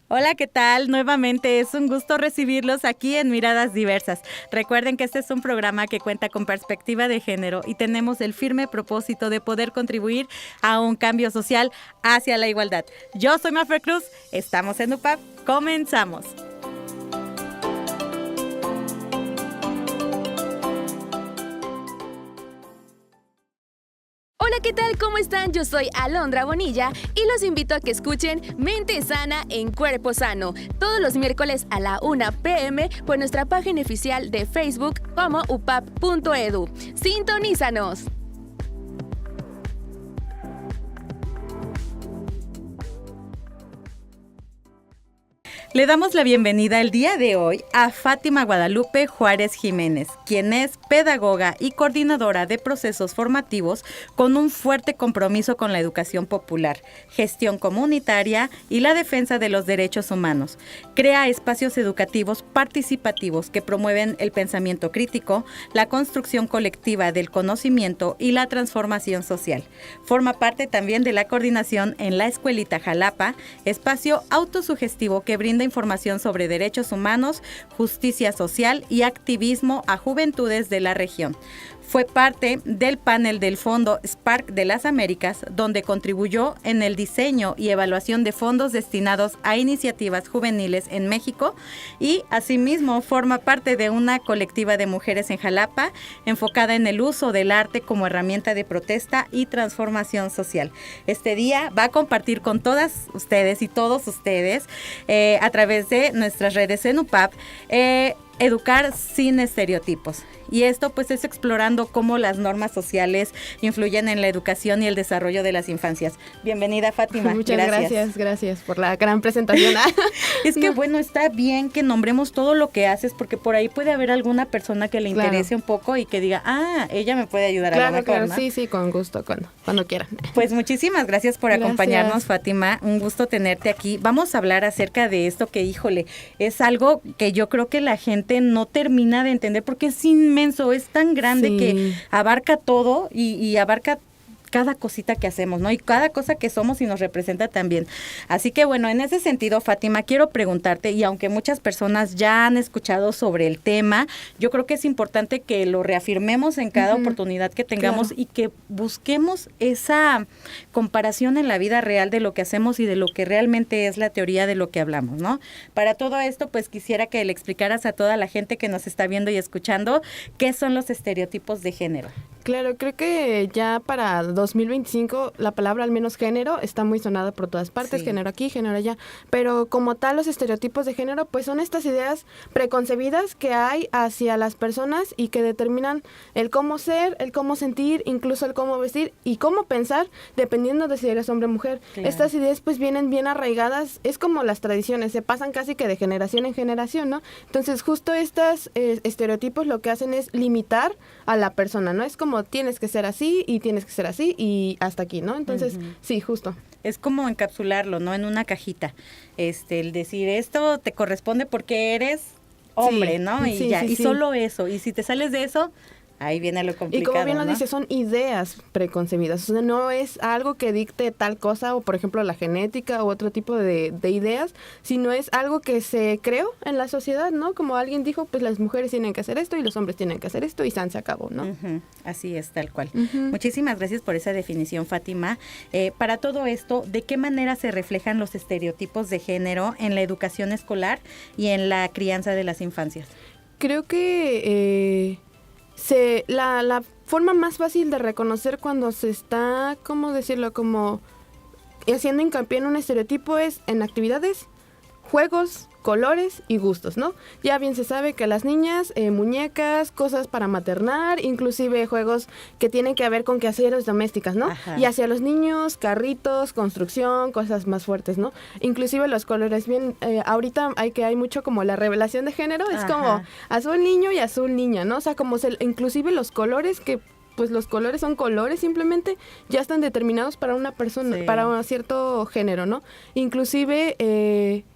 Hola, ¿qué tal? Nuevamente es un gusto recibirlos aquí en Miradas Diversas. Recuerden que este es un programa que cuenta con perspectiva de género y tenemos el firme propósito de poder contribuir a un cambio social hacia la igualdad. Yo soy Mafer Cruz, estamos en UPAP, comenzamos. Hola, ¿qué tal? ¿Cómo están? Yo soy Alondra Bonilla y los invito a que escuchen Mente Sana en Cuerpo Sano todos los miércoles a la 1 p.m. por nuestra página oficial de Facebook como upap.edu. ¡Sintonízanos! Le damos la bienvenida el día de hoy a Fátima Guadalupe Juárez Jiménez, quien es pedagoga y coordinadora de procesos formativos con un fuerte compromiso con la educación popular, gestión comunitaria y la defensa de los derechos humanos. Crea espacios educativos participativos que promueven el pensamiento crítico, la construcción colectiva del conocimiento y la transformación social. Forma parte también de la coordinación en la Escuelita Jalapa, espacio autosugestivo que brinda información sobre derechos humanos, justicia social y activismo a juventudes de la región. Fue parte del panel del Fondo Spark de las Américas, donde contribuyó en el diseño y evaluación de fondos destinados a iniciativas juveniles en México y asimismo forma parte de una colectiva de mujeres en Jalapa enfocada en el uso del arte como herramienta de protesta y transformación social. Este día va a compartir con todas ustedes y todos ustedes a través de nuestras redes en UPAP Educar sin estereotipos. Y esto pues es explorando cómo las normas sociales influyen en la educación y el desarrollo de las infancias. Bienvenida, Fátima. Muchas gracias por la gran presentación. Es que bueno, está bien que nombremos todo lo que haces porque por ahí puede haber alguna persona que le interese un poco y que diga, ella me puede ayudar a lo mejor, ¿no? Sí, con gusto, cuando quieran. Pues muchísimas gracias por acompañarnos, Fátima. Un gusto tenerte aquí. Vamos a hablar acerca de esto que, híjole, es algo que yo creo que la gente no termina de entender porque es inmenso, es tan grande que abarca todo y abarca cada cosita que hacemos, ¿no? Y cada cosa que somos y nos representa también. Así que bueno, en ese sentido, Fátima, quiero preguntarte, y aunque muchas personas ya han escuchado sobre el tema, yo creo que es importante que lo reafirmemos en cada oportunidad que tengamos y que busquemos esa comparación en la vida real de lo que hacemos y de lo que realmente es la teoría de lo que hablamos, ¿no? Para todo esto, pues quisiera que le explicaras a toda la gente que nos está viendo y escuchando qué son los estereotipos de género. Claro, creo que ya para 2025 la palabra, al menos género, está muy sonada por todas partes, género aquí, género allá, pero como tal los estereotipos de género pues son estas ideas preconcebidas que hay hacia las personas y que determinan el cómo ser, el cómo sentir, incluso el cómo vestir y cómo pensar dependiendo de si eres hombre o mujer. Claro. Estas ideas pues vienen bien arraigadas, es como las tradiciones, se pasan casi que de generación en generación, ¿no? Entonces justo estos estereotipos lo que hacen es limitar a la persona, ¿no? Es como tienes que ser así y tienes que ser así y hasta aquí, ¿no? Entonces, sí, justo. Es como encapsularlo, ¿no? En una cajita. El decir, esto te corresponde porque eres hombre, ¿no? Y ya, y solo eso. Y si te sales de eso, ahí viene lo complicado, y como bien lo ¿no? dice, son ideas preconcebidas, o sea, no es algo que dicte tal cosa, o por ejemplo la genética u otro tipo de ideas, sino es algo que se creó en la sociedad, ¿no? Como alguien dijo, pues las mujeres tienen que hacer esto y los hombres tienen que hacer esto y se acabó, ¿no? Así es, tal cual. Muchísimas gracias por esa definición, Fátima. Para todo esto, ¿de qué manera se reflejan los estereotipos de género en la educación escolar y en la crianza de las infancias? Creo que la forma más fácil de reconocer cuando se está, ¿cómo decirlo? Como haciendo hincapié en un estereotipo es en actividades, juegos, colores y gustos, ¿no? Ya bien se sabe que las niñas, muñecas, cosas para maternar, inclusive juegos que tienen que ver con quehaceres domésticas, ¿no? Ajá. Y hacia los niños, carritos, construcción, cosas más fuertes, ¿no? Inclusive los colores, bien, ahorita hay mucho como la revelación de género, es como azul niño y azul niña, ¿no? O sea, como inclusive los colores que pues los colores son colores, simplemente ya están determinados para una persona, para un cierto género, ¿no? Inclusive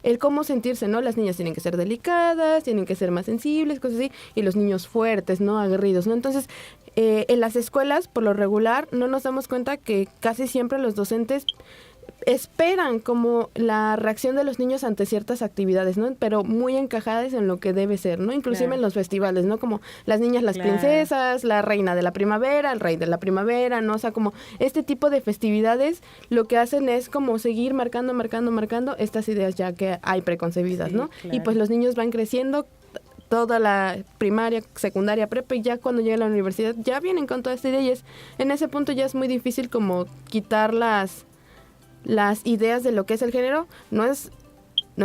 el cómo sentirse, ¿no? Las niñas tienen que ser delicadas, tienen que ser más sensibles, cosas así, y los niños fuertes, ¿no? Aguerridos, ¿no? Entonces, en las escuelas, por lo regular, no nos damos cuenta que casi siempre los docentes esperan como la reacción de los niños ante ciertas actividades, ¿no? Pero muy encajadas en lo que debe ser, ¿no? Inclusive Claro. en los festivales, ¿no? Como las niñas, las Claro. princesas, la reina de la primavera, el rey de la primavera, ¿no? O sea, como este tipo de festividades lo que hacen es como seguir marcando estas ideas ya que hay preconcebidas, Sí, ¿no? claro. Y pues los niños van creciendo toda la primaria, secundaria, prepa, y ya cuando llega a la universidad ya vienen con toda esta idea, y en ese punto ya es muy difícil como quitar las ideas de lo que es el género. No es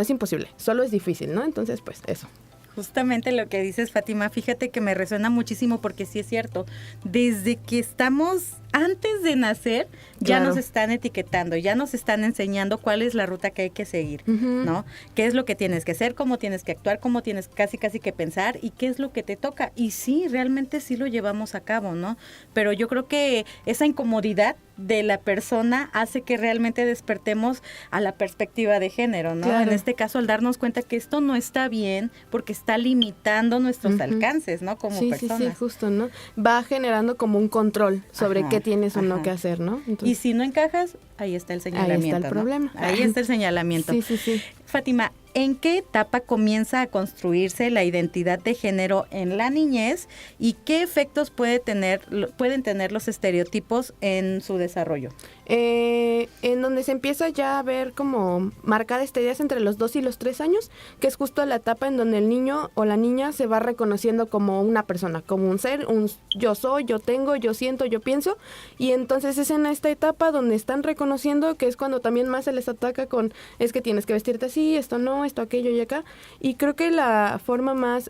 imposible, solo es difícil, ¿no? Entonces, pues eso. Justamente lo que dices, Fátima, fíjate que me resuena muchísimo porque sí es cierto. Desde que estamos antes de nacer, ya Claro. nos están etiquetando, ya nos están enseñando cuál es la ruta que hay que seguir, Ujú. ¿no? ¿Qué es lo que tienes que hacer, cómo tienes que actuar, cómo tienes casi que pensar y qué es lo que te toca? Y sí, realmente sí lo llevamos a cabo, ¿no? Pero yo creo que esa incomodidad de la persona hace que realmente despertemos a la perspectiva de género, ¿no? Claro. En este caso, al darnos cuenta que esto no está bien porque está limitando nuestros Ujú. alcances, ¿no? Como Sí, personas. sí, justo, ¿no? Va generando como un control sobre Ajá, qué tienes o no ajá. que hacer, ¿no? Y Entonces, si no encajas, ahí está el señalamiento. ¿no? problema. Ahí está el señalamiento. sí, sí, sí. Fátima, ¿en qué etapa comienza a construirse la identidad de género en la niñez y qué efectos pueden tener los estereotipos en su desarrollo? En donde se empieza ya a ver como marcada esta idea es entre los 2 y los 3 años, que es justo la etapa en donde el niño o la niña se va reconociendo como una persona, como un ser, un yo soy, yo tengo, yo siento, yo pienso, y entonces es en esta etapa donde están reconociendo que es cuando también más se les ataca con es que tienes que vestirte así, esto no, esto aquello y acá, y creo que la forma más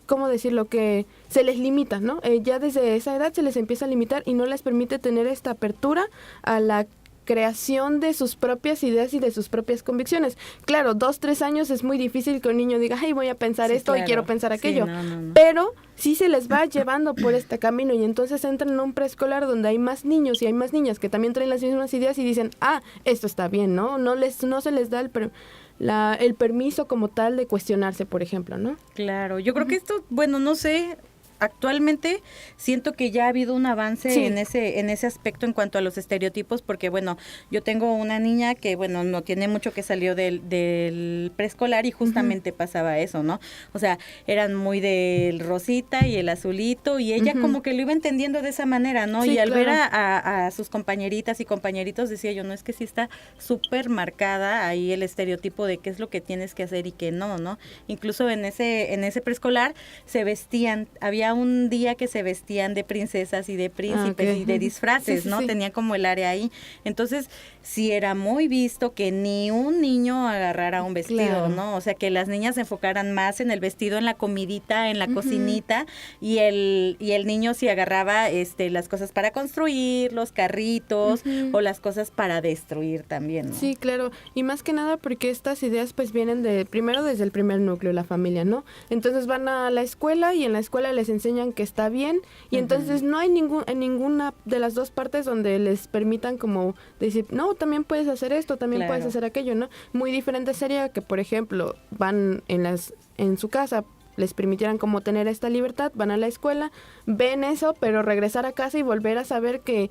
¿cómo decirlo? Que se les limita, ¿no? Ya desde esa edad se les empieza a limitar y no les permite tener esta apertura a la creación de sus propias ideas y de sus propias convicciones. Claro, 2, 3 años es muy difícil que un niño diga, ay, voy a pensar Sí, esto y claro. quiero pensar Sí, aquello. no. Pero sí se les va llevando por este camino y entonces entran en un preescolar donde hay más niños y hay más niñas que también traen las mismas ideas y dicen, esto está bien, ¿no? No se les da el permiso como tal de cuestionarse, por ejemplo, ¿no? Claro, yo creo que esto, bueno, no sé, actualmente siento que ya ha habido un avance Sí. en ese aspecto en cuanto a los estereotipos, porque bueno, yo tengo una niña que bueno, no tiene mucho que salió del preescolar y justamente pasaba eso, ¿no? O sea, eran muy del rosita y el azulito y ella como que lo iba entendiendo de esa manera, ¿no? Sí, y al ver claro. a sus compañeritas y compañeritos decía yo, no, es que sí está súper marcada ahí el estereotipo de qué es lo que tienes que hacer y qué no, ¿no? Incluso en ese preescolar se vestían, había un día que se vestían de princesas y de príncipes ok. y de disfraces, Sí, sí, ¿no? sí. Tenía como el área ahí. Entonces, sí era muy visto que ni un niño agarrara un vestido, Claro. ¿no? O sea, que las niñas se enfocaran más en el vestido, en la comidita, en la cocinita, y el niño sí agarraba las cosas para construir, los carritos, o las cosas para destruir también, ¿no? Sí, claro. Y más que nada porque estas ideas pues vienen primero desde el primer núcleo, la familia, ¿no? Entonces van a la escuela y en la escuela les enseñan que está bien y entonces no hay en ninguna de las dos partes donde les permitan como decir, no, también puedes hacer esto, también Claro. puedes hacer aquello, ¿no? Muy diferente sería que, por ejemplo, van en su casa, les permitieran como tener esta libertad, van a la escuela, ven eso, pero regresar a casa y volver a saber que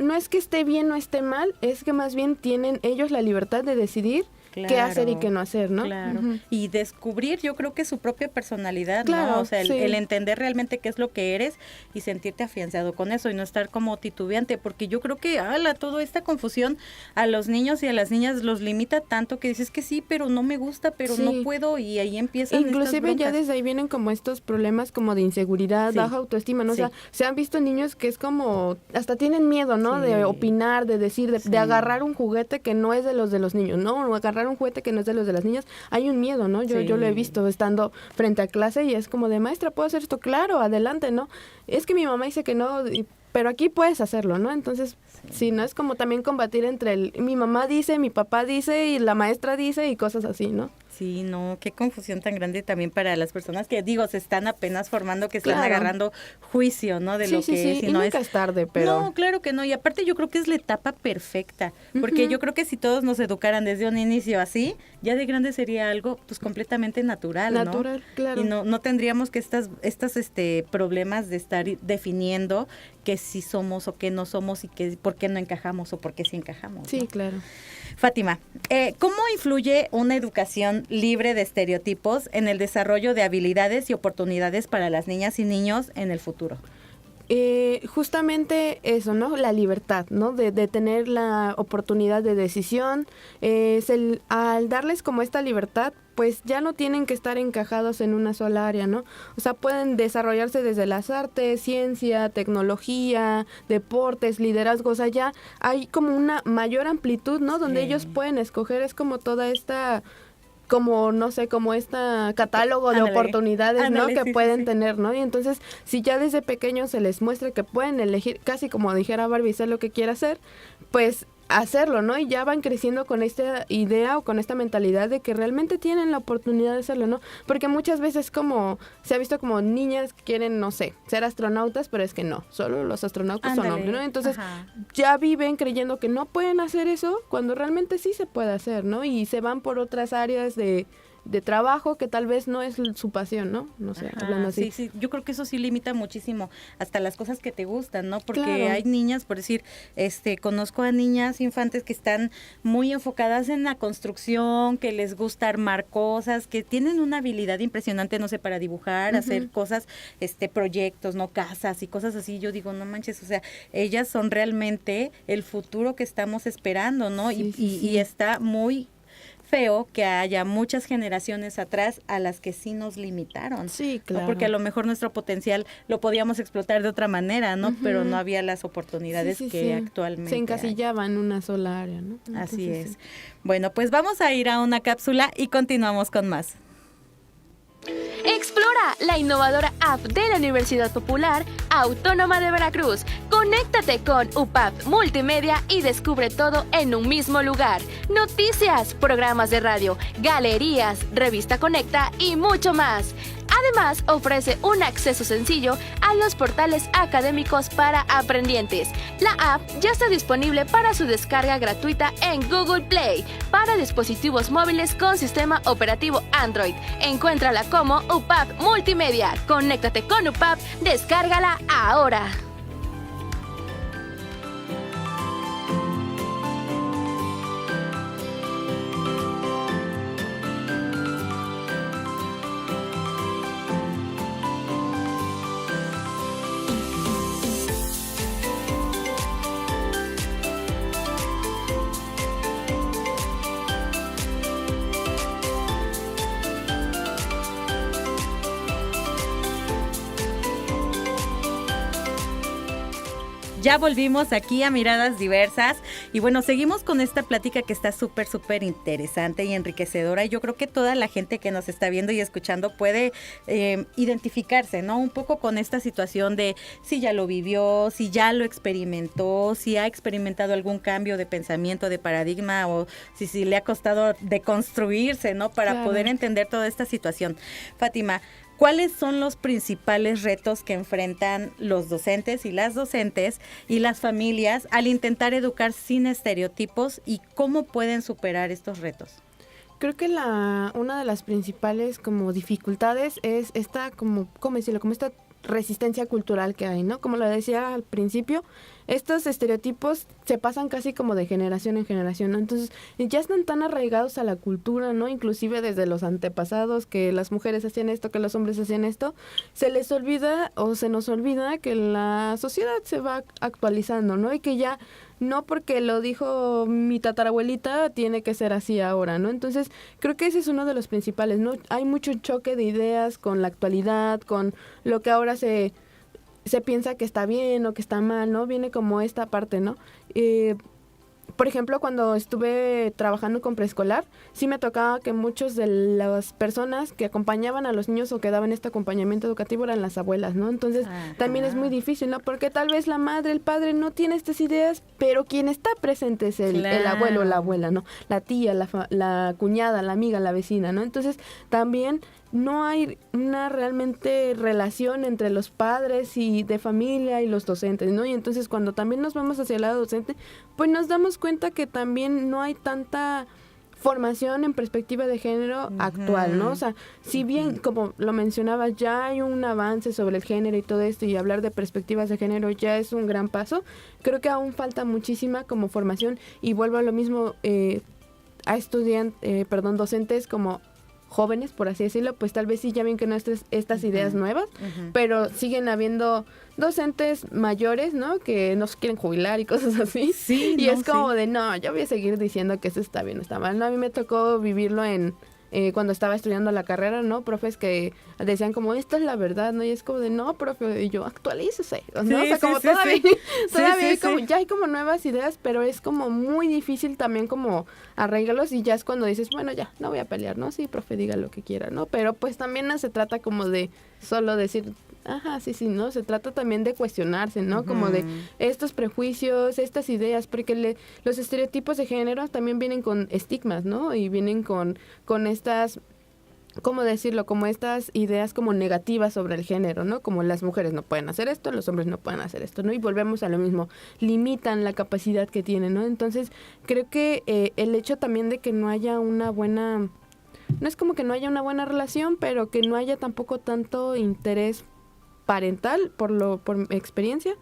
no es que esté bien o esté mal, es que más bien tienen ellos la libertad de decidir qué hacer y qué no hacer, ¿no? Claro. Ujú. Y descubrir, yo creo que su propia personalidad, Claro, ¿no? O sea, sí. el entender realmente qué es lo que eres y sentirte afianzado con eso y no estar como titubeante, porque yo creo que, toda esta confusión a los niños y a las niñas los limita tanto que dices que sí, pero no me gusta, pero Sí. no puedo y ahí empiezan Inclusive estas ya broncas. desde ahí vienen como estos problemas como de inseguridad, Sí. baja autoestima, ¿no? Sí. O sea, se han visto niños que es como, hasta tienen miedo, ¿no? Sí. De opinar, de decir, Sí. de agarrar un juguete que no es de los niños, ¿no? O agarrar un juguete que no es de los de las niñas. Hay un miedo, ¿no? Yo lo he Sí. visto estando frente a clase y es como de, maestra, ¿puedo hacer esto? Claro, adelante, ¿no? Es que mi mamá dice que no, pero aquí puedes hacerlo, ¿no? Entonces, sí, ¿no? Es como también combatir entre mi mamá dice, mi papá dice y la maestra dice y cosas así, ¿no? Sí, no, qué confusión tan grande también para las personas que, digo, se están apenas formando, que están Claro. agarrando juicio, ¿no? De Sí, lo sí, que sí, es. y No nunca es tarde, pero... No, claro que no. Y aparte yo creo que es la etapa perfecta, porque yo creo que si todos nos educaran desde un inicio así, ya de grande sería algo pues completamente natural, ¿no? Natural, claro. Y no tendríamos que estas problemas de estar definiendo que sí somos o que no somos y que por qué no encajamos o por qué sí encajamos. Sí, ¿no? claro. Fátima, ¿cómo influye una educación libre de estereotipos en el desarrollo de habilidades y oportunidades para las niñas y niños en el futuro? Justamente eso, ¿no? La libertad, ¿no? De tener la oportunidad de decisión. Al darles como esta libertad, pues ya no tienen que estar encajados en una sola área, ¿no? O sea, pueden desarrollarse desde las artes, ciencia, tecnología, deportes, liderazgo. O sea, ya hay como una mayor amplitud, ¿no? Donde Sí. ellos pueden escoger, es como toda esta... como, no sé, como este catálogo de Ándale, oportunidades, ándale, ¿no? Que sí, sí, pueden sí. tener, ¿no? Y entonces, si ya desde pequeños se les muestra que pueden elegir, casi como dijera Barbie, ser lo que quiera hacer, pues hacerlo, ¿no? Y ya van creciendo con esta idea o con esta mentalidad de que realmente tienen la oportunidad de hacerlo, ¿no? Porque muchas veces como se ha visto como niñas que quieren, no sé, ser astronautas, pero es que no, solo los astronautas son Ándale, hombres, ¿no? Entonces ajá. ya viven creyendo que no pueden hacer eso cuando realmente sí se puede hacer, ¿no? Y se van por otras áreas de trabajo que tal vez no es su pasión, ¿no? No sé, Ajá, hablando así. sí, sí, yo creo que eso sí limita muchísimo hasta las cosas que te gustan, ¿no? Porque Claro. hay niñas, por decir, conozco a niñas infantes que están muy enfocadas en la construcción, que les gusta armar cosas, que tienen una habilidad impresionante, no sé, para dibujar, hacer cosas, proyectos, ¿no? Casas y cosas así. Yo digo, no manches, o sea, ellas son realmente el futuro que estamos esperando, ¿no? Sí, Y está muy feo que haya muchas generaciones atrás a las que sí nos limitaron. Sí, ¿no? claro. Porque a lo mejor nuestro potencial lo podíamos explotar de otra manera, ¿no? Pero no había las oportunidades Sí, sí, que sí. actualmente se hay. encasillaba en una sola área, ¿no? Así Entonces, es. sí. Bueno, pues vamos a ir a una cápsula y continuamos con más. Explora la innovadora app de la Universidad Popular Autónoma de Veracruz. Conéctate con UPAP Multimedia y descubre todo en un mismo lugar. Noticias, programas de radio, galerías, revista Conecta y mucho más. Además, ofrece un acceso sencillo a los portales académicos para aprendientes. La app ya está disponible para su descarga gratuita en Google Play para dispositivos móviles con sistema operativo Android. Encuéntrala como UPAP Multimedia. Conéctate con UPAP, descárgala ahora. Ya volvimos aquí a Miradas Diversas y bueno, seguimos con esta plática que está súper, súper interesante y enriquecedora y yo creo que toda la gente que nos está viendo y escuchando puede identificarse, ¿no? Un poco con esta situación de si ya lo vivió, si ya lo experimentó, si ha experimentado algún cambio de pensamiento, de paradigma o si le ha costado deconstruirse, ¿no? Para Claro. poder entender toda esta situación. Fátima, ¿cuáles son los principales retos que enfrentan los docentes y las familias al intentar educar sin estereotipos y cómo pueden superar estos retos? Creo que una de las principales como dificultades es esta como, ¿cómo decirlo? Como esta resistencia cultural que hay, ¿no? Como lo decía al principio, estos estereotipos se pasan casi como de generación en generación, ¿no? Entonces ya están tan arraigados a la cultura, ¿no? Inclusive desde los antepasados, que las mujeres hacían esto, que los hombres hacían esto, se les olvida o se nos olvida que la sociedad se va actualizando, ¿no? Y que ya no porque lo dijo mi tatarabuelita tiene que ser así ahora, ¿no? Entonces creo que ese es uno de los principales, ¿no? Hay mucho choque de ideas con la actualidad, con lo que ahora se piensa que está bien o que está mal, ¿no? Viene como esta parte, ¿no? por ejemplo, cuando estuve trabajando con preescolar, sí me tocaba que muchos de las personas que acompañaban a los niños o que daban este acompañamiento educativo eran las abuelas, ¿no? Entonces, también es muy difícil, ¿no? Porque tal vez la madre, el padre no tiene estas ideas, pero quien está presente es el abuelo o la abuela, ¿no? La tía, la cuñada, la amiga, la vecina, ¿no? Entonces, también no hay una realmente relación entre los padres y de familia y los docentes, ¿no? Y entonces cuando también nos vamos hacia el lado docente, pues nos damos cuenta que también no hay tanta formación en perspectiva de género actual, ¿no? O sea, si bien, como lo mencionaba, ya hay un avance sobre el género y todo esto, y hablar de perspectivas de género ya es un gran paso, creo que aún falta muchísima como formación, y vuelvo a lo mismo, a docentes como jóvenes, por así decirlo, pues tal vez sí ya ven que no estas ideas nuevas, pero siguen habiendo docentes mayores, ¿no? Que no se quieren jubilar y cosas así. Sí, y es como de, no, yo voy a seguir diciendo que eso está bien o está mal. No, a mí me tocó vivirlo cuando estaba estudiando la carrera, ¿no? Profes que decían como, esta es la verdad, ¿no? Y es como de, no, profe, y yo, actualícese, ¿no? Sí, o sea, como todavía hay como, ya hay como nuevas ideas, pero es como muy difícil también como arreglarlos, y ya es cuando dices, bueno, ya, no voy a pelear, ¿no? Sí, profe, diga lo que quiera, ¿no? Pero pues también no se trata como de solo decir, ajá, sí, ¿no? Se trata también de cuestionarse, ¿no? Como de estos prejuicios, estas ideas, porque los estereotipos de género también vienen con estigmas, ¿no? Y vienen con estas, ¿cómo decirlo? Como estas ideas como negativas sobre el género, ¿no? Como las mujeres no pueden hacer esto, los hombres no pueden hacer esto, ¿no? Y volvemos a lo mismo, limitan la capacidad que tienen, ¿no? Entonces, creo que el hecho también de que no haya una buena, no es como que no haya una buena relación, pero que no haya tampoco tanto interés parental, por experiencia,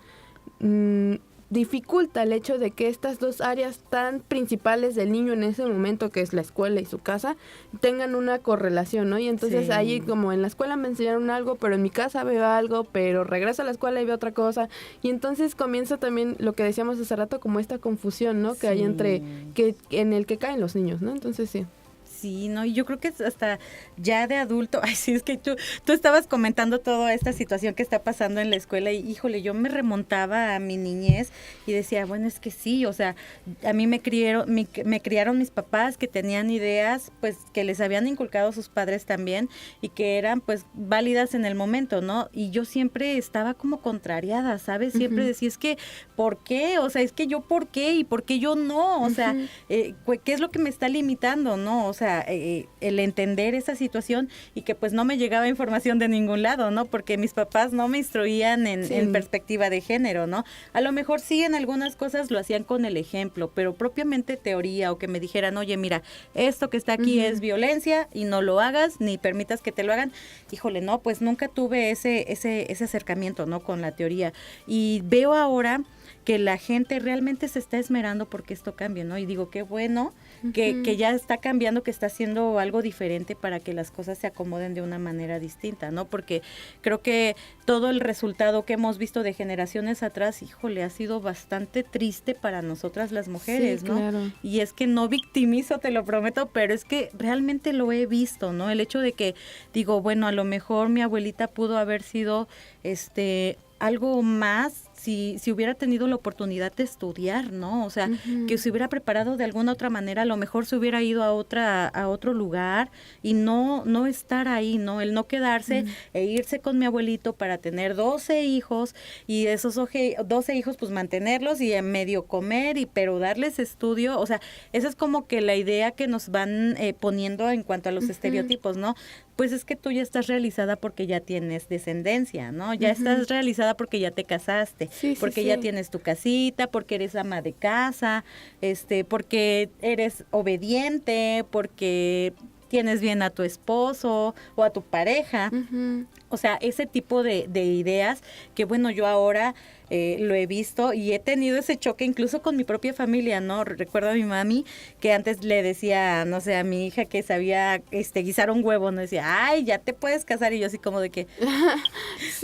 dificulta el hecho de que estas dos áreas tan principales del niño en ese momento, que es la escuela y su casa, tengan una correlación, ¿no? Y entonces ahí, como en la escuela me enseñaron algo, pero en mi casa veo algo, pero regreso a la escuela y veo otra cosa, y entonces comienza también lo que decíamos hace rato, como esta confusión, ¿no? Que hay en el que caen los niños, ¿no? Entonces sí. Sí, no, y yo creo que hasta ya de adulto, ay, sí, es que tú estabas comentando toda esta situación que está pasando en la escuela, y híjole, yo me remontaba a mi niñez y decía, bueno, es que sí, o sea, a mí me criaron mis papás, que tenían ideas, pues, que les habían inculcado sus padres también, y que eran, pues, válidas en el momento, ¿no? Y yo siempre estaba como contrariada, ¿sabes? Siempre decía, es que, ¿por qué? O sea, es que yo, ¿por qué? ¿Y por qué yo no? O sea, ¿qué es lo que me está limitando, no? O sea, el entender esa situación, y que pues no me llegaba información de ningún lado, ¿no? Porque mis papás no me instruían en perspectiva de género, ¿no? A lo mejor sí en algunas cosas lo hacían con el ejemplo, pero propiamente teoría, o que me dijeran, oye, mira, esto que está aquí es violencia y no lo hagas, ni permitas que te lo hagan. Híjole, no, pues nunca tuve ese acercamiento, ¿no? Con la teoría. Y veo ahora que la gente realmente se está esmerando porque esto cambie, ¿no? Y digo, qué bueno que ya está cambiando, que está haciendo algo diferente para que las cosas se acomoden de una manera distinta, ¿no? Porque creo que todo el resultado que hemos visto de generaciones atrás, híjole, ha sido bastante triste para nosotras las mujeres, ¿no? Claro. Y es que no victimizo, te lo prometo, pero es que realmente lo he visto, ¿no? El hecho de que, digo, bueno, a lo mejor mi abuelita pudo haber sido, algo más si hubiera tenido la oportunidad de estudiar, ¿no? O sea, que se hubiera preparado de alguna otra manera, a lo mejor se hubiera ido a otro lugar, y no estar ahí, ¿no? El no quedarse e irse con mi abuelito para tener 12 hijos, y esos 12 hijos pues mantenerlos y en medio comer, pero darles estudio. O sea, esa es como que la idea que nos van poniendo en cuanto a los estereotipos, ¿no? Pues es que tú ya estás realizada porque ya tienes descendencia, ¿no? Ya estás realizada porque ya te casaste, porque ya tienes tu casita, porque eres ama de casa, porque eres obediente, porque tienes bien a tu esposo o a tu pareja. O sea, ese tipo de ideas que, bueno, yo ahora lo he visto y he tenido ese choque incluso con mi propia familia, ¿no? Recuerdo a mi mami que antes le decía, no sé, a mi hija que sabía guisar un huevo, no decía, ay, ya te puedes casar, y yo así como de que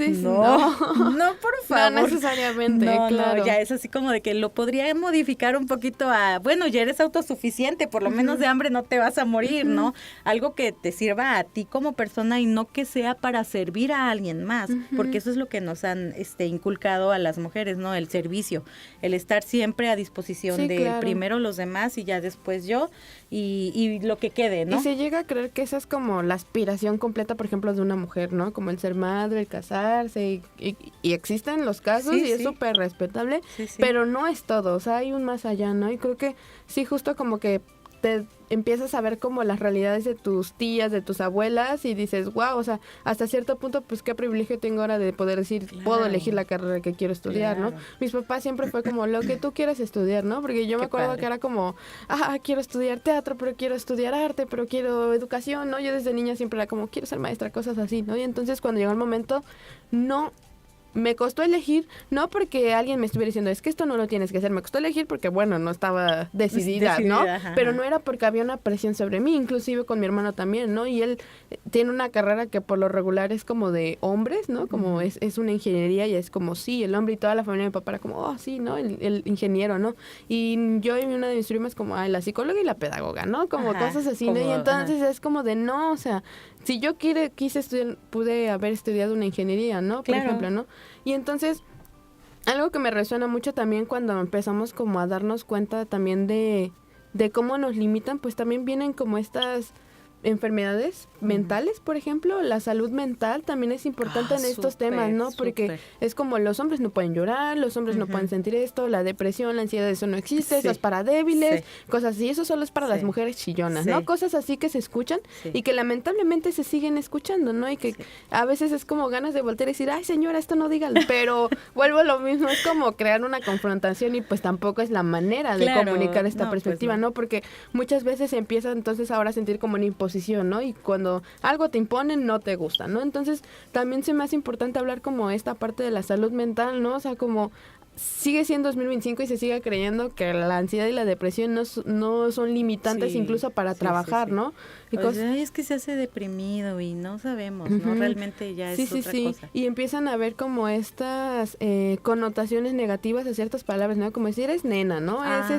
no, por favor. No necesariamente, claro. No, ya es así como de que lo podría modificar un poquito a, bueno, ya eres autosuficiente, por lo menos de hambre no te vas a morir, ¿no? algo que te sirva a ti como persona y no que sea para servir a alguien más, porque eso es lo que nos han inculcado a las mujeres, ¿no? El servicio, el estar siempre a disposición Sí, de claro. primero los demás y ya después yo y lo que quede, ¿no? Y se llega a creer que esa es como la aspiración completa, por ejemplo, de una mujer, ¿no? Como el ser madre, el casarse, y existen los casos Sí, y es sí. súper respetable, Sí, sí. pero no es todo, o sea, hay un más allá, ¿no? Y creo que sí, justo como que te empiezas a ver como las realidades de tus tías, de tus abuelas y dices, wow, o sea, hasta cierto punto, pues qué privilegio tengo ahora de poder decir, Claro. puedo elegir la carrera que quiero estudiar, ¿no? Claro. Mis papás siempre fue como lo que tú quieres estudiar, ¿no? Porque yo me Qué acuerdo padre. que era como, quiero estudiar teatro, pero quiero estudiar arte, pero quiero educación, ¿no? Yo desde niña siempre era como, quiero ser maestra, cosas así, ¿no? Y entonces cuando llegó el momento, no... Me costó elegir, no porque alguien me estuviera diciendo, es que esto no lo tienes que hacer, me costó elegir porque, bueno, no estaba decidida, ¿no? Ajá, Pero ajá. no era porque había una presión sobre mí, inclusive con mi hermano también, ¿no? Y él tiene una carrera que por lo regular es como de hombres, ¿no? Como es una ingeniería y es como, sí, el hombre y toda la familia de mi papá era como, oh, sí, ¿no? El ingeniero, ¿no? Y yo y una de mis primas como, la psicóloga y la pedagoga, ¿no? Como Ajá, cosas así, ¿no? Y como, entonces es como de, no, o sea, si yo quise estudiar, pude haber estudiado una ingeniería, ¿no? Por Claro. ejemplo, ¿no? Y entonces, algo que me resuena mucho también cuando empezamos como a darnos cuenta también de cómo nos limitan, pues también vienen como estas enfermedades mentales, por ejemplo, la salud mental también es importante en estos Súper, temas, ¿no? Porque súper. es como los hombres no pueden llorar, los hombres no pueden sentir esto, la depresión, la ansiedad, eso no existe, eso Sí. es para débiles, Sí. cosas así, eso solo es para las Sí. mujeres chillonas, Sí. ¿no? Cosas así que se escuchan Sí. y que lamentablemente se siguen escuchando, ¿no? Y que Sí. a veces es como ganas de voltear y decir, ay señora, esto no dígalo, pero vuelvo a lo mismo, es como crear una confrontación y pues tampoco es la manera de Claro, comunicar esta no, pues perspectiva, no. ¿no? Porque muchas veces se empieza entonces ahora a sentir como una imposición, ¿no? Y cuando algo te imponen no te gusta, ¿no? Entonces también se me hace importante hablar como esta parte de la salud mental, ¿no? O sea, como sigue siendo 2025 y se sigue creyendo que la ansiedad y la depresión no son limitantes Sí, incluso para sí, trabajar, sí, sí. ¿no? Y O cosas... sea, "Ay, es que se hace deprimido y no sabemos, ¿no? Ujú. Realmente ya es otra cosa. Y empiezan a ver como estas connotaciones negativas a ciertas palabras, ¿no? Como decir es nena, ¿no? Ajá.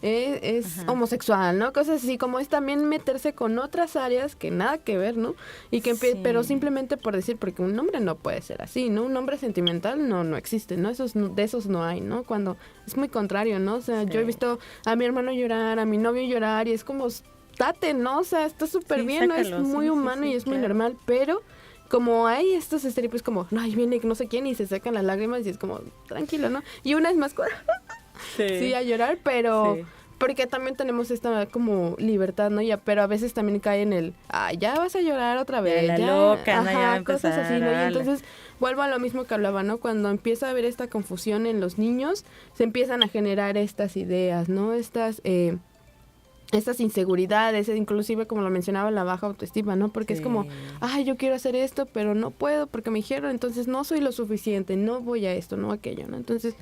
Es Ajá. homosexual, ¿no? Cosas así, como es también meterse con otras áreas que nada que ver, ¿no? Y que Sí. pero simplemente por decir, porque un hombre no puede ser así, ¿no? Un hombre sentimental no existe, ¿no? De esos no hay, ¿no? Cuando es muy contrario, ¿no? O sea, yo he Sí. visto a mi hermano llorar, a mi novio llorar y es como, date, ¿no? O sea, está súper Sí, bien, ¿no? Es sácalo, muy sí, sí, humano sí, y es muy claro. normal, pero como hay estos estereotipos como, no, ahí viene no sé quién y se sacan las lágrimas y es como, tranquilo, ¿no? Y una es más, sí, a llorar, pero... Sí. Porque también tenemos esta como libertad, ¿no? Ya, pero a veces también cae en el, ya vas a llorar otra vez. la loca, ¿no? Ya va a cosas así, ¿no? Y empezar, entonces vuelvo a lo mismo que hablaba, ¿no? Cuando empieza a haber esta confusión en los niños, se empiezan a generar estas ideas, ¿no? Estas inseguridades, inclusive como lo mencionaba, la baja autoestima, ¿no? Porque es como, Sí. yo quiero hacer esto, pero no puedo porque me dijeron, entonces no soy lo suficiente, no voy a esto, no a aquello, ¿no? Entonces,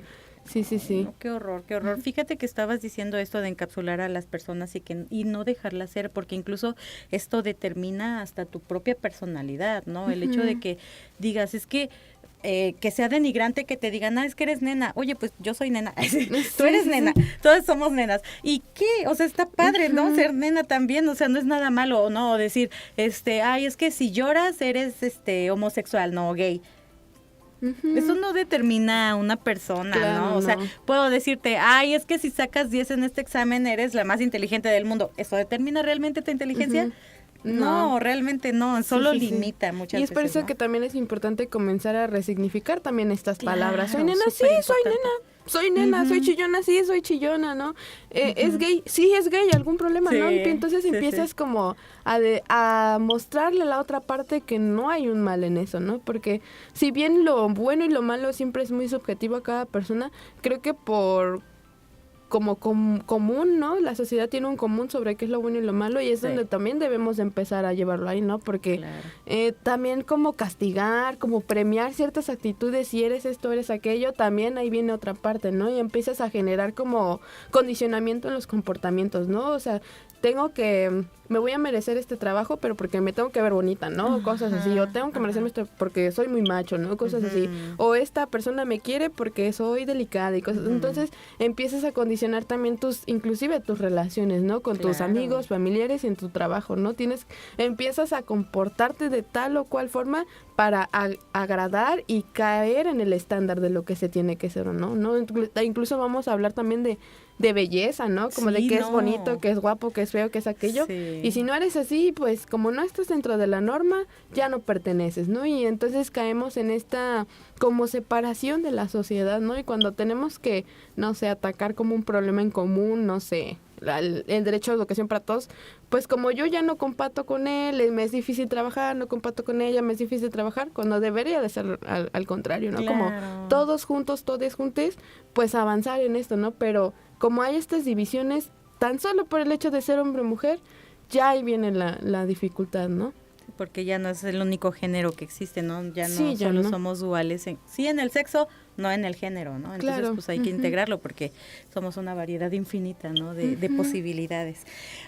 sí. No, qué horror, qué horror. Fíjate que estabas diciendo esto de encapsular a las personas y no dejarlas ser, porque incluso esto determina hasta tu propia personalidad, ¿no? El hecho de que digas, es que sea denigrante que te digan, es que eres nena. Oye, pues yo soy nena. Tú eres nena. Todos somos nenas. ¿Y qué? O sea, está padre, ¿no? Ser nena también. O sea, no es nada malo, ¿no? O decir, es que si lloras eres homosexual, no, gay. Eso no determina a una persona, Claro, ¿no? O sea, no. puedo decirte, es que si sacas 10 en este examen eres la más inteligente del mundo. ¿Eso determina realmente tu inteligencia? Ujú. No, realmente no, solo Sí. limita muchas veces. Y es por eso ¿no? que también es importante comenzar a resignificar también estas palabras. Soy Claro, nena, sí, soy superimportante. nena. Soy nena, soy chillona, sí, soy chillona, ¿no? ¿Es gay? Sí, es gay, algún problema, ¿no? Sí, Y entonces sí, empiezas sí. como a mostrarle a la otra parte que no hay un mal en eso, ¿no? Porque si bien lo bueno y lo malo siempre es muy subjetivo a cada persona, creo que por como común, ¿no? La sociedad tiene un común sobre qué es lo bueno y lo malo y es Sí. donde también debemos de empezar a llevarlo ahí, ¿no? Porque Claro. también como castigar, como premiar ciertas actitudes, si eres esto, eres aquello, también ahí viene otra parte, ¿no? Y empiezas a generar como condicionamiento en los comportamientos, ¿no? O sea, me voy a merecer este trabajo, pero porque me tengo que ver bonita, ¿no? Cosas así, o tengo que merecerme esto porque soy muy macho, ¿no? Cosas así, o esta persona me quiere porque soy delicada y cosas. Entonces empiezas a condicionar también inclusive tus relaciones, ¿no? Con tus amigos, familiares y en tu trabajo, ¿no? Empiezas a comportarte de tal o cual forma para agradar y caer en el estándar de lo que se tiene que ser o no. Incluso vamos a hablar también de belleza, ¿no? Como de que es bonito, que es guapo, que es feo, que es aquello. Sí. Y si no eres así, pues como no estás dentro de la norma, ya no perteneces, ¿no? Y entonces caemos en esta como separación de la sociedad, ¿no? Y cuando tenemos que, no sé, atacar como un problema en común, no sé, el derecho a la educación para todos, pues como yo ya no comparto con él, me es difícil trabajar, no comparto con ella, me es difícil trabajar, cuando debería de ser al contrario, ¿no? Claro. Como todos juntos, todes juntes, pues avanzar en esto, ¿no? Pero como hay estas divisiones, tan solo por el hecho de ser hombre o mujer, ya ahí viene la dificultad, ¿no? Porque ya no es el único género que existe, ¿no? Ya no solo somos duales, sí en el sexo, no en el género, ¿no? Entonces, claro, pues hay que integrarlo porque somos una variedad infinita, ¿no? De posibilidades.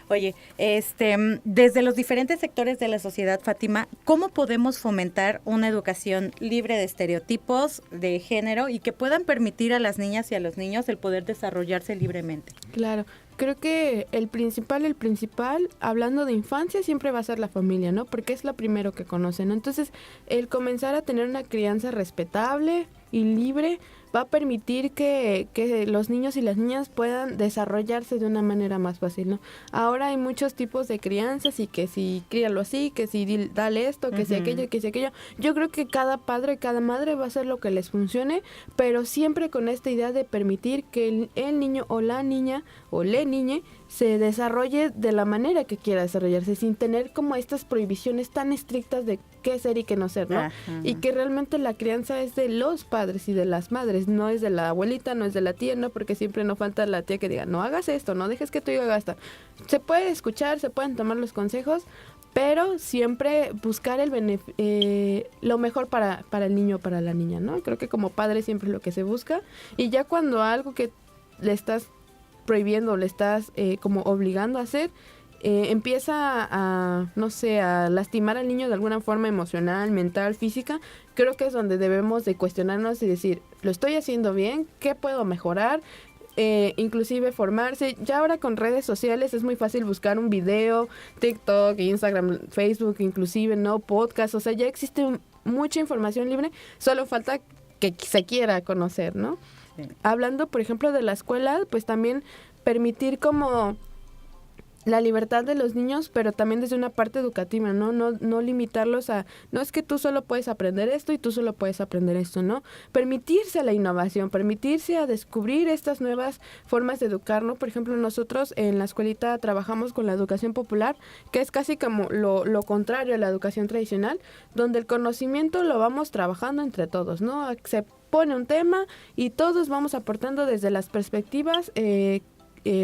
Oye, desde los diferentes sectores de la sociedad, Fátima, ¿cómo podemos fomentar una educación libre de estereotipos de género y que puedan permitir a las niñas y a los niños el poder desarrollarse libremente? Claro. Creo que el principal, hablando de infancia, siempre va a ser la familia, ¿no? Porque es lo primero que conocen, ¿no? Entonces, el comenzar a tener una crianza respetable y libre va a permitir que los niños y las niñas puedan desarrollarse de una manera más fácil, ¿no? Ahora hay muchos tipos de crianzas y que si críalo así, que si dale esto, que si aquello, que si aquello. Yo creo que cada padre, cada madre va a hacer lo que les funcione, pero siempre con esta idea de permitir que el niño o la niña o le niñe se desarrolle de la manera que quiera desarrollarse, sin tener como estas prohibiciones tan estrictas de qué ser y qué no ser, ¿no? Ajá. Y que realmente la crianza es de los padres y de las madres, no es de la abuelita, no es de la tía, no, porque siempre no falta la tía que diga, no hagas esto, no dejes que tu hijo haga esto. Se puede escuchar, se pueden tomar los consejos, pero siempre buscar lo mejor para el niño o para la niña, ¿no? Creo que como padre siempre es lo que se busca, y ya cuando algo que le estás prohibiendo, le estás como obligando a hacer, empieza a lastimar al niño de alguna forma emocional, mental, física, creo que es donde debemos de cuestionarnos y decir, ¿lo estoy haciendo bien? ¿Qué puedo mejorar? Inclusive formarse. Ya ahora con redes sociales es muy fácil buscar un video, TikTok, Instagram, Facebook, inclusive, ¿no? Podcast, o sea, ya existe mucha información libre, solo falta que se quiera conocer, ¿no? Sí. Hablando, por ejemplo, de la escuela, pues también permitir como la libertad de los niños, pero también desde una parte educativa, ¿no? No limitarlos a, no es que tú solo puedes aprender esto y tú solo puedes aprender esto, ¿no? Permitirse a la innovación, permitirse a descubrir estas nuevas formas de educar, ¿no? Por ejemplo, nosotros en la escuelita trabajamos con la educación popular, que es casi como lo contrario a la educación tradicional, donde el conocimiento lo vamos trabajando entre todos, ¿no? Se pone un tema y todos vamos aportando desde las perspectivas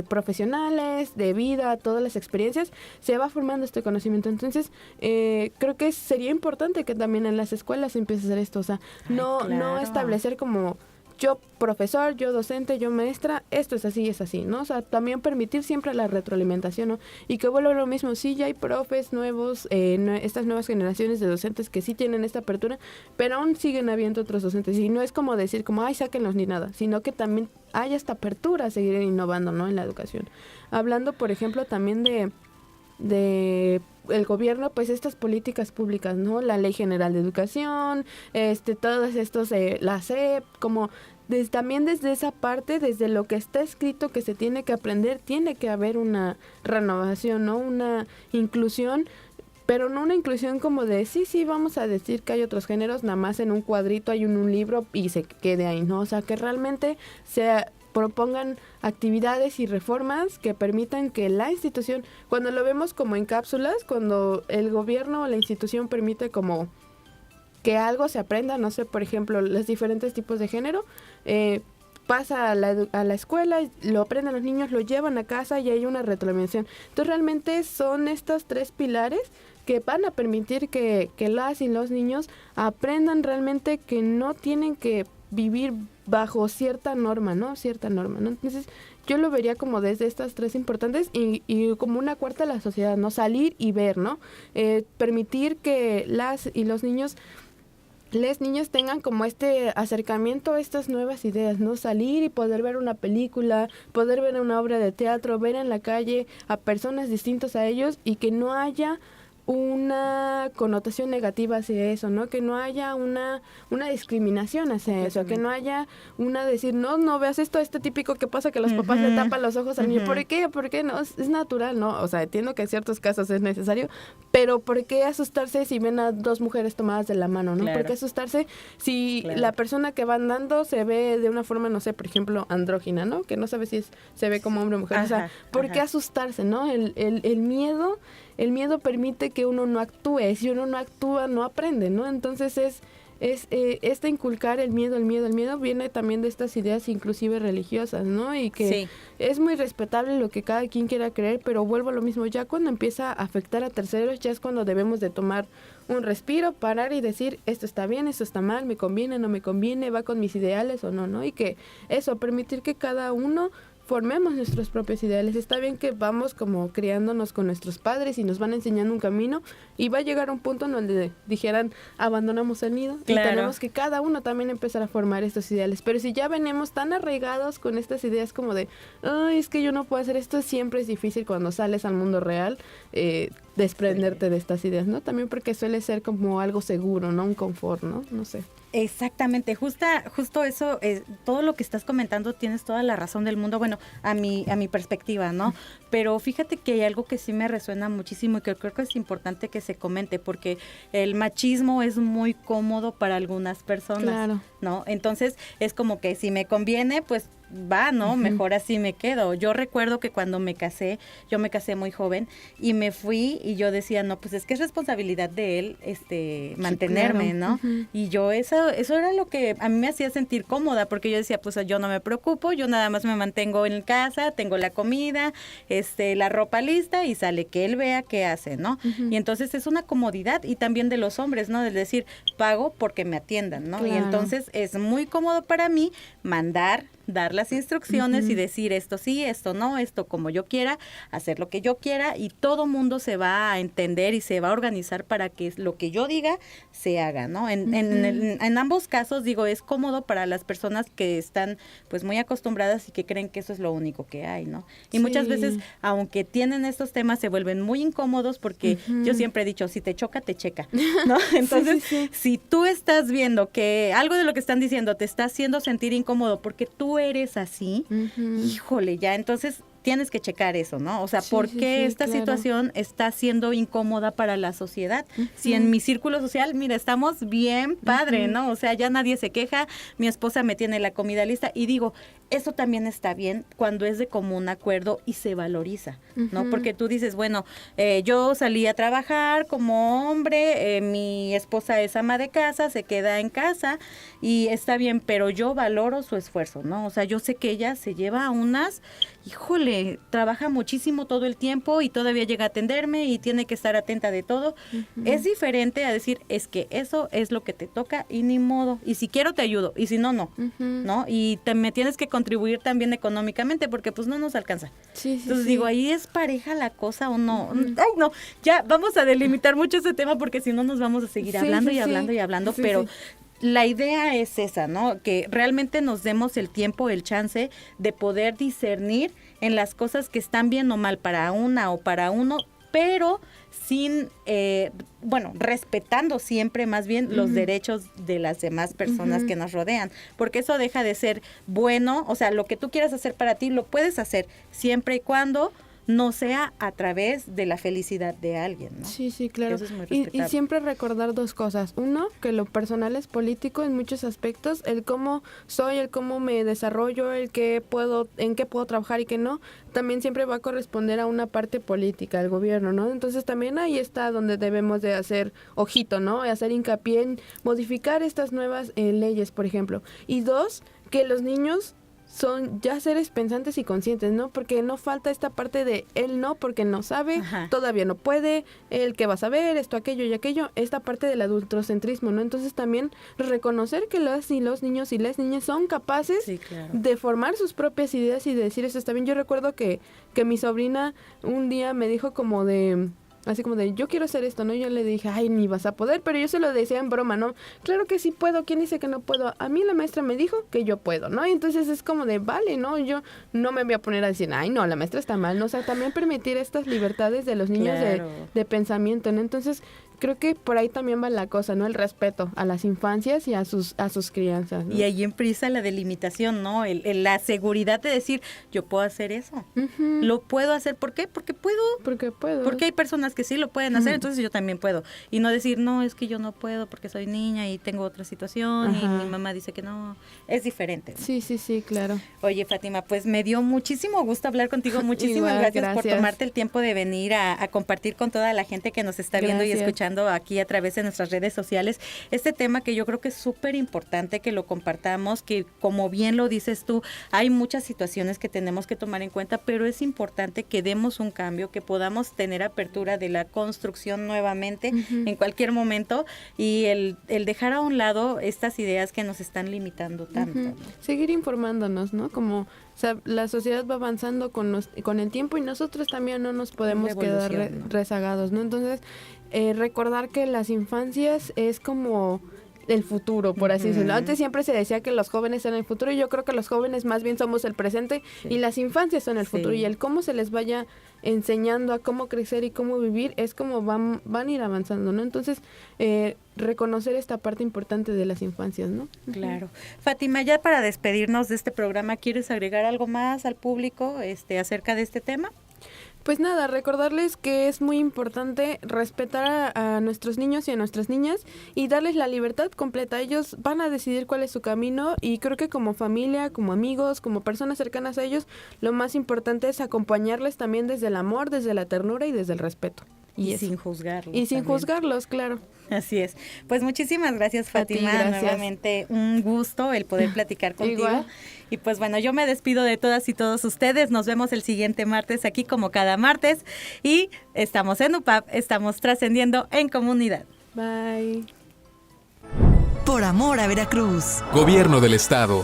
profesionales, de vida, todas las experiencias, se va formando este conocimiento. Entonces, creo que sería importante que también en las escuelas empiece a hacer esto, o sea, no establecer como yo profesor, yo docente, yo maestra, esto es así, ¿no? O sea, también permitir siempre la retroalimentación, ¿no? Y que vuelva lo mismo, sí, ya hay profes nuevos, estas nuevas generaciones de docentes que sí tienen esta apertura, pero aún siguen habiendo otros docentes, y no es como decir, como, ay, sáquenlos ni nada, sino que también hay esta apertura a seguir innovando, ¿no? En la educación. Hablando, por ejemplo, también de el gobierno, pues estas políticas públicas, ¿no? La Ley General de Educación, todos estos, la SEP, como también desde esa parte, desde lo que está escrito que se tiene que aprender, tiene que haber una renovación, ¿no? Una inclusión, pero no una inclusión como de, sí, vamos a decir que hay otros géneros, nada más en un cuadrito hay un libro y se quede ahí, ¿no? O sea, que realmente propongan actividades y reformas que permitan que la institución, cuando lo vemos como en cápsulas, cuando el gobierno o la institución permite como que algo se aprenda, no sé, por ejemplo, los diferentes tipos de género, pasa a la escuela, lo aprenden los niños, lo llevan a casa y hay una retroalimentación. Entonces realmente son estos tres pilares que van a permitir que las y los niños aprendan realmente que no tienen que vivir bajo cierta norma, ¿no? Cierta norma, ¿no? Entonces, yo lo vería como desde estas tres importantes y como una cuarta la sociedad, ¿no? Salir y ver, ¿no? Permitir que las y los niños... Les niños tengan como este acercamiento a estas nuevas ideas, ¿no? Salir y poder ver una película, poder ver una obra de teatro, ver en la calle a personas distintas a ellos y que no haya una connotación negativa hacia eso, ¿no? Que no haya una discriminación hacia eso, que no haya una decir, no veas esto, este típico que pasa que los papás le tapan los ojos al niño. ¿Por qué? ¿Por qué no? Es natural, ¿no? O sea, entiendo que en ciertos casos es necesario, pero ¿por qué asustarse si ven a dos mujeres tomadas de la mano, ¿no? Claro. ¿Por qué asustarse si Claro. la persona que va andando se ve de una forma, no sé, por ejemplo, andrógina, ¿no? Que no sabe si se ve como hombre o mujer. O sea, ¿por qué asustarse, no? El miedo permite que uno no actúe. Si uno no actúa, no aprende, ¿no? Entonces este inculcar el miedo viene también de estas ideas inclusive religiosas, ¿no? Y que es muy respetable lo que cada quien quiera creer, pero vuelvo a lo mismo, ya cuando empieza a afectar a terceros, ya es cuando debemos de tomar un respiro, parar y decir, esto está bien, esto está mal, me conviene, no me conviene, va con mis ideales o no, ¿no? Y que eso, permitir que cada uno formemos nuestros propios ideales. Está bien que vamos como criándonos con nuestros padres y nos van enseñando un camino y va a llegar un punto en donde dijeran abandonamos el nido y tenemos que cada uno también empezar a formar estos ideales. Pero si ya venimos tan arraigados con estas ideas como de, ay, es que yo no puedo hacer esto, siempre es difícil cuando sales al mundo real desprenderte de estas ideas, ¿no? También porque suele ser como algo seguro, ¿no? Un confort, ¿no? No sé. Exactamente, justo eso, todo lo que estás comentando tienes toda la razón del mundo, bueno, a mi perspectiva, ¿no? Pero fíjate que hay algo que sí me resuena muchísimo y que creo que es importante que se comente, porque el machismo es muy cómodo para algunas personas, claro, ¿no? Entonces es como que si me conviene, pues va, ¿no? Mejor así me quedo. Yo recuerdo que cuando yo me casé muy joven y me fui y yo decía, no, pues es que es responsabilidad de él, mantenerme, claro. ¿no? Y yo eso era lo que a mí me hacía sentir cómoda, porque yo decía, pues yo no me preocupo, yo nada más me mantengo en casa, tengo la comida, la ropa lista y sale que él vea qué hace, ¿no? Y entonces es una comodidad y también de los hombres, ¿no? De decir, pago porque me atiendan, ¿no? Claro. Y entonces es muy cómodo para mí dar las instrucciones y decir esto sí, esto no, esto como yo quiera, hacer lo que yo quiera y todo mundo se va a entender y se va a organizar para que lo que yo diga se haga, ¿no? En ambos casos, digo, es cómodo para las personas que están pues muy acostumbradas y que creen que eso es lo único que hay, ¿no? Y muchas veces, aunque tienen estos temas, se vuelven muy incómodos porque yo siempre he dicho, si te choca, te checa, ¿no? Entonces, si tú estás viendo que algo de lo que están diciendo te está haciendo sentir incómodo porque tú eres así, híjole, ya entonces tienes que checar eso, ¿no? O sea, ¿por qué esta situación está siendo incómoda para la sociedad? Si en mi círculo social, mira, estamos bien padre, ¿no? O sea, ya nadie se queja, mi esposa me tiene la comida lista y digo, eso también está bien cuando es de común acuerdo y se valoriza, ¿no? Porque tú dices, bueno, yo salí a trabajar como hombre, mi esposa es ama de casa, se queda en casa y está bien, pero yo valoro su esfuerzo, ¿no? O sea, yo sé que ella se lleva híjole, trabaja muchísimo todo el tiempo y todavía llega a atenderme y tiene que estar atenta de todo. Es diferente a decir, es que eso es lo que te toca y ni modo. Y si quiero te ayudo y si no, no, ¿no? Y me tienes que contribuir también económicamente porque pues no nos alcanza. Entonces digo, ¿ahí es pareja la cosa o no? Ay, no, ya vamos a delimitar mucho ese tema porque si no nos vamos a seguir hablando y hablando, pero... La idea es esa, ¿no? Que realmente nos demos el tiempo, el chance de poder discernir en las cosas que están bien o mal para una o para uno, pero sin, respetando siempre más bien los derechos de las demás personas que nos rodean, porque eso deja de ser bueno, o sea, lo que tú quieras hacer para ti lo puedes hacer siempre y cuando no sea a través de la felicidad de alguien, ¿no? Sí, claro. Eso es muy y siempre recordar dos cosas. Uno, que lo personal es político en muchos aspectos. El cómo soy, el cómo me desarrollo, en qué puedo trabajar y qué no, también siempre va a corresponder a una parte política, al gobierno, ¿no? Entonces también ahí está donde debemos de hacer ojito, ¿no? Hacer hincapié en modificar estas nuevas leyes, por ejemplo. Y dos, que los niños son ya seres pensantes y conscientes, ¿no? Porque no falta esta parte de él no, porque no sabe, Ajá. todavía no puede, él que va a saber, esto, aquello y aquello, esta parte del adultocentrismo, ¿no? Entonces también reconocer que las y los niños y las niñas son capaces Sí, claro. de formar sus propias ideas y de decir eso está bien. Yo recuerdo que mi sobrina un día me dijo como de... Así como de, yo quiero hacer esto, ¿no? Yo le dije, ay, ni vas a poder, pero yo se lo decía en broma, ¿no? Claro que sí puedo, ¿quién dice que no puedo? A mí la maestra me dijo que yo puedo, ¿no? Y entonces es como de, vale, ¿no? Yo no me voy a poner a decir, ay, no, la maestra está mal, ¿no? O sea, también permitir estas libertades de los niños Claro. de pensamiento, ¿no? Entonces, creo que por ahí también va la cosa, ¿no? El respeto a las infancias y a sus crianzas, ¿no? Y ahí empieza la delimitación, ¿no? La seguridad de decir, yo puedo hacer eso. Ujú. Lo puedo hacer, ¿por qué? Porque puedo. Porque puedo. Porque hay personas que sí lo pueden hacer, Ujú. entonces yo también puedo. Y no decir, no, es que yo no puedo porque soy niña y tengo otra situación y Ajá. mi mamá dice que no. Es diferente, ¿no? Sí, sí, sí, claro. Oye, Fátima, pues me dio muchísimo gusto hablar contigo. Muchísimas Igual, gracias por gracias. tomarte el tiempo de venir a compartir con toda la gente que nos está viendo y Gracias. escuchando aquí a través de nuestras redes sociales este tema que yo creo que es súper importante que lo compartamos, que como bien lo dices tú, hay muchas situaciones que tenemos que tomar en cuenta, pero es importante que demos un cambio, que podamos tener apertura de la construcción nuevamente Ujú. en cualquier momento y el dejar a un lado estas ideas que nos están limitando tanto. Ujú. ¿no? Seguir informándonos, ¿no? Como, o sea, la sociedad va avanzando con el tiempo y nosotros también no nos podemos quedar Revolución, ¿no? rezagados, ¿no? Entonces, recordar que las infancias es como el futuro, por así Ujú. decirlo. Antes siempre se decía que los jóvenes eran el futuro y yo creo que los jóvenes más bien somos el presente Sí. y las infancias son el futuro Sí. y el cómo se les vaya enseñando a cómo crecer y cómo vivir es como van a ir avanzando, ¿no? Entonces, reconocer esta parte importante de las infancias, ¿no? Claro. Fátima, ya para despedirnos de este programa, ¿quieres agregar algo más al público acerca de este tema? Pues nada, recordarles que es muy importante respetar a nuestros niños y a nuestras niñas y darles la libertad completa. Ellos van a decidir cuál es su camino y creo que como familia, como amigos, como personas cercanas a ellos, lo más importante es acompañarles también desde el amor, desde la ternura y desde el respeto. Y eso. sin juzgarlos. Y sin también. juzgarlos, claro. Así es. Pues muchísimas gracias, A ti, Fátima. gracias. Nuevamente un gusto el poder platicar contigo. Igual. Y pues bueno, yo me despido de todas y todos ustedes. Nos vemos el siguiente martes aquí como cada martes. Y estamos en UPAP, estamos trascendiendo en comunidad. Bye. Por amor a Veracruz. Gobierno del Estado.